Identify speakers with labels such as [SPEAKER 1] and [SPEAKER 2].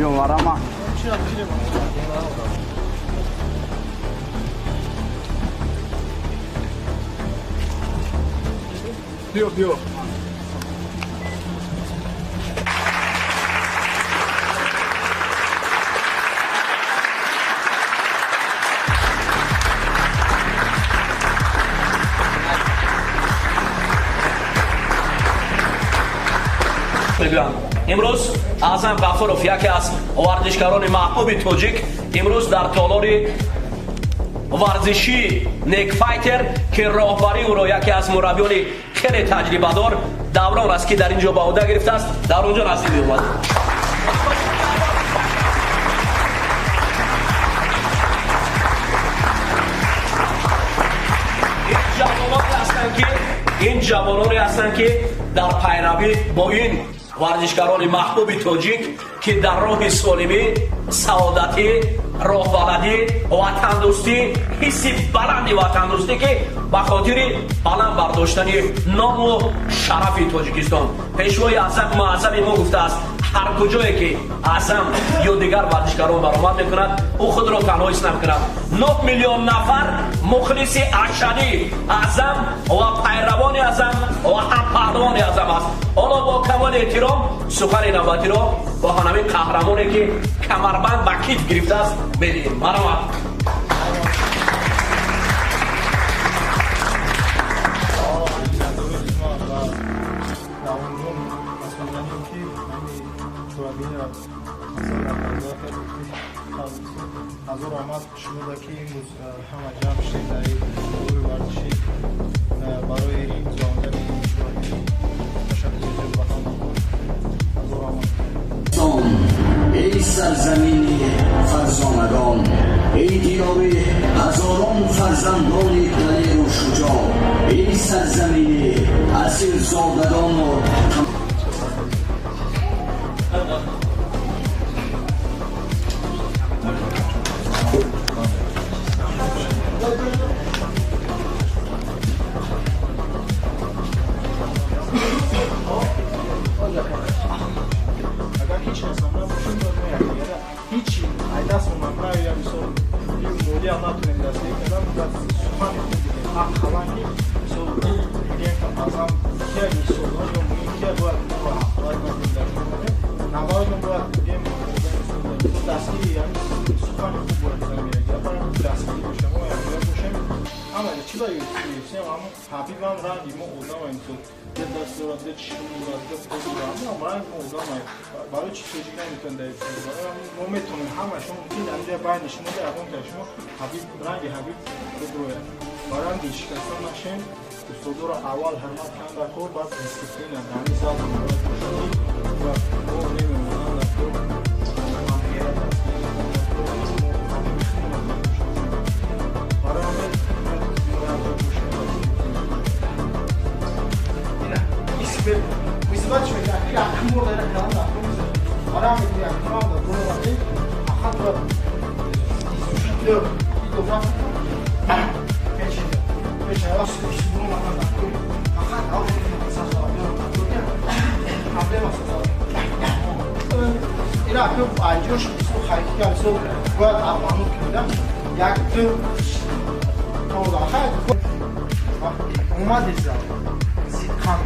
[SPEAKER 1] var ama. Diyor.
[SPEAKER 2] امروز اعظم غفورов یکی از ورزشکاران محبوب توجیک امروز در تالار ورزشی نیک فایتر که راهبری او را یکی از مربیان خیلی تجربه دار دوران است که در اینجا به عهده گرفته است در اونجا نصیب اومد. این جوانانی هستند که در پیروی با این ورزشکاران محبوب تاجیک که در راه سالمی، سعادتی، راه بلدی و تندرستی، حس بلند وطن دوستی که به خاطر بلند برداشتن نام و شرف تاجیکستان پیشوای اعظم معظم ما گفته است هر کجایی که اعظم یا دیگر ورزشکاران برآمد میکند او خود را تنها حس نمیکند. 9 میلیون نفر مخلص اشدی اعظم و پیروان اعظم و هم پهلوان اعظم است. حالا با کمال احترام سخن نوبتی را با همین قهرمانی که کمربند به کیف گرفته است بدیم. مرحبا.
[SPEAKER 3] حضور آمد شده که امروز همه جمع شده در دور ورزشی برای این جامعه تشکر به هم حضور آمد.
[SPEAKER 4] ای سرزمین فرزانگان، ای دیار هزاران فرزندان دلیر و شجاع، ای سرزمین اصیل زادگان و
[SPEAKER 3] اگر هیچ انسان نباشیم هیچی دست من ناید مثلا این مولی هم نتونیم دست بگیرم باید سخن خود بگیم حق خلنگی مثلا میگیم که ازم که این سوال یا میگیم که باید باید نتونیم دست بگیرم نباید باید بگیم دستی یعنی سخن خوب باید زمینه گیره برای دستی باشم و یعنی باشم اما چی باید یوسیم اما حبیب هم رنگی ما اوزم اینطور یه دست دارد یه چی دارد یه پوزی دارد اما رنگ ما اوزم برای چی توجیه نمیتون دارید ما میتونیم همه شما میتونید انجا باید نشما در اون که شما حبیب رنگ حبیب بگروه برای هم شکستان نشین استودو را اول حرمت کن در کور بعد دیسکیپلین هم دمی زاد هم باید باشید و ما نمیمونن در کور مهمیت برای همه ويثبتش في التأكيد على الأمور ده الكلام ده برامج يعني الكلام ده كله بعدين أخذ لو يدفع ايش هيوصل يشتغلوا معنا كل أخذ أول مسافة قبل مسافة إلى كيف عايش سو خايف سو وقت أمانو كده يكتب توضيحات وما دزاو زيد خان